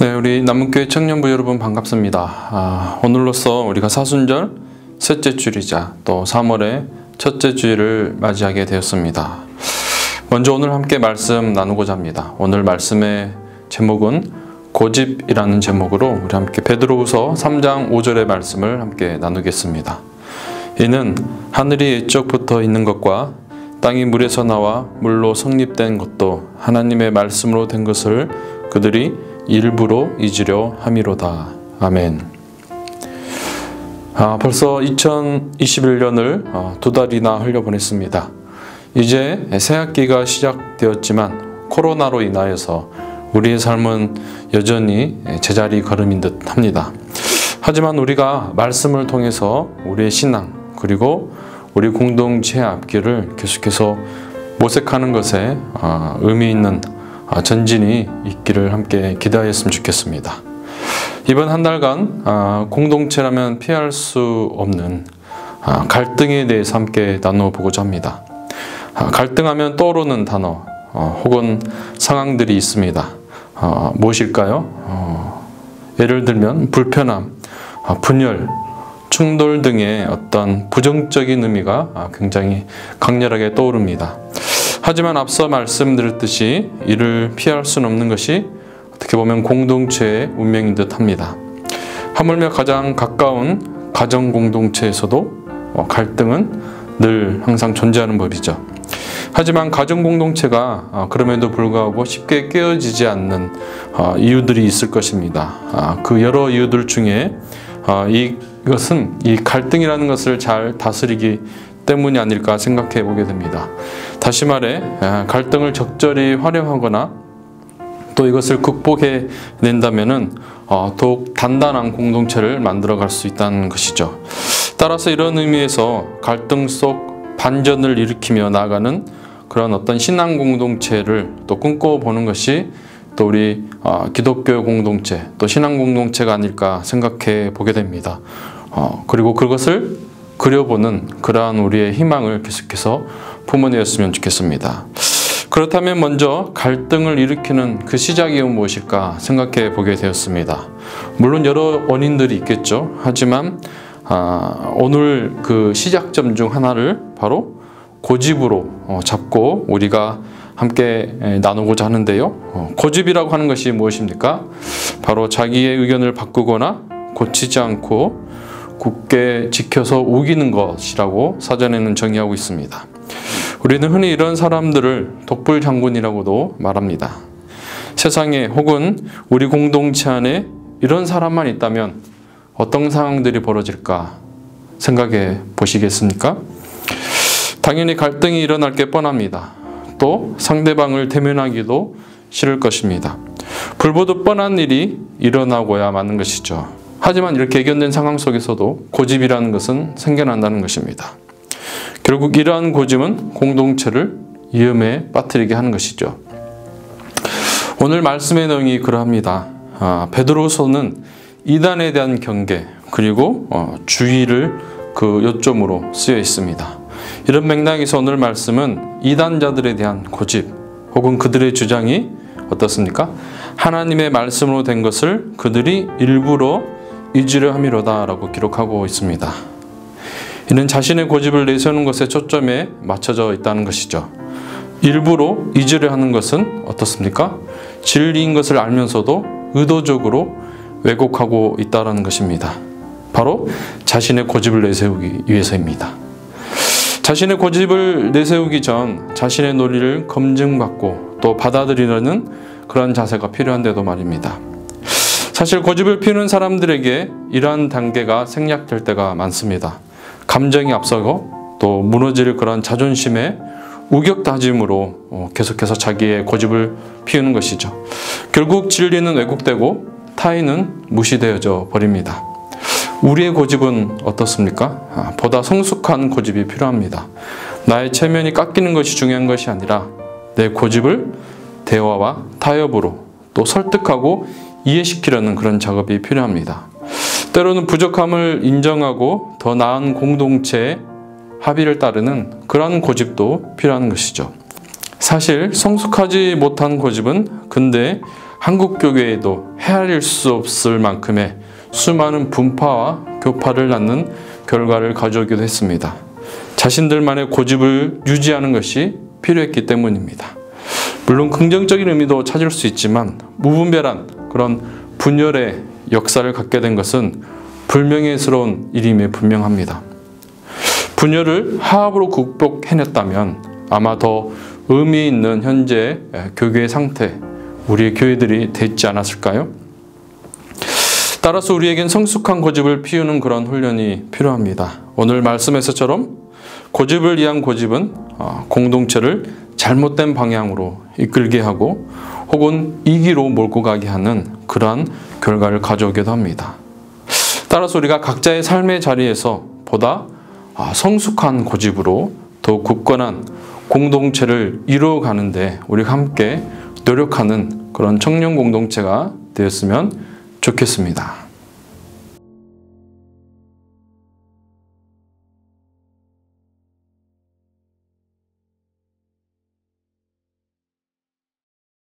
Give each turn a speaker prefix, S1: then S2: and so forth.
S1: 네, 우리 남문교회 청년부 여러분 반갑습니다. 오늘로써 우리가 사순절 셋째 주일이자 또 3월의 첫째 주일을 맞이하게 되었습니다. 먼저 오늘 함께 말씀 나누고자 합니다. 오늘 말씀의 제목은 고집이라는 제목으로 우리 함께 베드로후서 3장 5절의 말씀을 함께 나누겠습니다. 이는 하늘이 옛적부터 있는 것과 땅이 물에서 나와 물로 성립된 것도 하나님의 말씀으로 된 것을 그들이 일부러 잊으려 함이로다. 아멘. 벌써 2021년을 2달이나 흘려보냈습니다. 이제 새학기가 시작되었지만 코로나로 인하여서 우리의 삶은 여전히 제자리 걸음인 듯 합니다. 하지만 우리가 말씀을 통해서 우리의 신앙 그리고 우리 공동체의 앞길을 계속해서 모색하는 것에 의미 있는 전진이 있기를 함께 기대하였으면 좋겠습니다. 이번 한 달간 공동체라면 피할 수 없는 갈등에 대해서 함께 나눠보고자 합니다. 갈등하면 떠오르는 단어 혹은 상황들이 있습니다. 무엇일까요? 예를 들면 불편함, 분열, 충돌 등의 어떤 부정적인 의미가 굉장히 강렬하게 떠오릅니다. 하지만 앞서 말씀드렸듯이 이를 피할 수는 없는 것이 어떻게 보면 공동체의 운명인 듯 합니다. 하물며 가장 가까운 가정 공동체에서도 갈등은 늘 항상 존재하는 법이죠. 하지만 가정 공동체가 그럼에도 불구하고 쉽게 깨어지지 않는 이유들이 있을 것입니다. 그 여러 이유들 중에 이것은 이 갈등이라는 것을 잘 다스리기 때문이 아닐까 생각해 보게 됩니다. 다시 말해 갈등을 적절히 활용하거나 또 이것을 극복해 낸다면은 더욱 단단한 공동체를 만들어 갈 수 있다는 것이죠. 따라서 이런 의미에서 갈등 속 반전을 일으키며 나아가는 그런 어떤 신앙 공동체를 또 꿈꿔보는 것이 또 우리 기독교 공동체 또 신앙 공동체가 아닐까 생각해 보게 됩니다. 그리고 그것을 그려보는 그러한 우리의 희망을 계속해서 품어내었으면 좋겠습니다. 그렇다면 먼저 갈등을 일으키는 그 시작이 무엇일까 생각해 보게 되었습니다. 물론 여러 원인들이 있겠죠. 하지만 오늘 그 시작점 중 하나를 바로 고집으로 잡고 우리가 함께 나누고자 하는데요. 고집이라고 하는 것이 무엇입니까? 바로 자기의 의견을 바꾸거나 고치지 않고 굳게 지켜서 우기는 것이라고 사전에는 정의하고 있습니다. 우리는 흔히 이런 사람들을 독불장군이라고도 말합니다. 세상에 혹은 우리 공동체 안에 이런 사람만 있다면 어떤 상황들이 벌어질까 생각해 보시겠습니까? 당연히 갈등이 일어날 게 뻔합니다. 또 상대방을 대면하기도 싫을 것입니다. 불보듯 뻔한 일이 일어나고야 마는 것이죠. 하지만 이렇게 예견된 상황 속에서도 고집이라는 것은 생겨난다는 것입니다. 결국 이러한 고집은 공동체를 위험에 빠뜨리게 하는 것이죠. 오늘 말씀의 내용이 그러합니다. 베드로후서는 이단에 대한 경계 그리고 주의를 그 요점으로 쓰여 있습니다. 이런 맥락에서 오늘 말씀은 이단자들에 대한 고집 혹은 그들의 주장이 어떻습니까? 하나님의 말씀으로 된 것을 그들이 일부러 잊으려 함이로다 라고 기록하고 있습니다. 이는 자신의 고집을 내세우는 것에 초점에 맞춰져 있다는 것이죠. 일부러 잊으려 하는 것은 어떻습니까? 진리인 것을 알면서도 의도적으로 왜곡하고 있다는 것입니다. 바로 자신의 고집을 내세우기 위해서입니다. 자신의 고집을 내세우기 전 자신의 논리를 검증받고 또 받아들이려는 그런 자세가 필요한데도 말입니다. 사실 고집을 피우는 사람들에게 이러한 단계가 생략될 때가 많습니다. 감정이 앞서고 또 무너질 그런 자존심에 우격다짐으로 계속해서 자기의 고집을 피우는 것이죠. 결국 진리는 왜곡되고 타인은 무시되어져 버립니다. 우리의 고집은 어떻습니까? 보다 성숙한 고집이 필요합니다. 나의 체면이 깎이는 것이 중요한 것이 아니라 내 고집을 대화와 타협으로 또 설득하고 이해시키려는 그런 작업이 필요합니다. 때로는 부족함을 인정하고 더 나은 공동체의 합의를 따르는 그런 고집도 필요한 것이죠. 사실 성숙하지 못한 고집은 근대 한국 교회에도 헤아릴 수 없을 만큼의 수많은 분파와 교파를 낳는 결과를 가져오기도 했습니다. 자신들만의 고집을 유지하는 것이 필요했기 때문입니다. 물론 긍정적인 의미도 찾을 수 있지만 무분별한 그런 분열의 역사를 갖게 된 것은 불명예스러운 일임에 분명합니다. 분열을 화합으로 극복해냈다면 아마 더 의미 있는 현재 교회의 상태, 우리의 교회들이 됐지 않았을까요? 따라서 우리에겐 성숙한 고집을 피우는 그런 훈련이 필요합니다. 오늘 말씀에서처럼 고집을 위한 고집은 공동체를 잘못된 방향으로 이끌게 하고 혹은 이기로 몰고 가게 하는 그러한 결과를 가져오기도 합니다. 따라서 우리가 각자의 삶의 자리에서 보다 성숙한 고집으로 더욱 굳건한 공동체를 이루어가는데 우리가 함께 노력하는 그런 청년 공동체가 되었으면 좋겠습니다.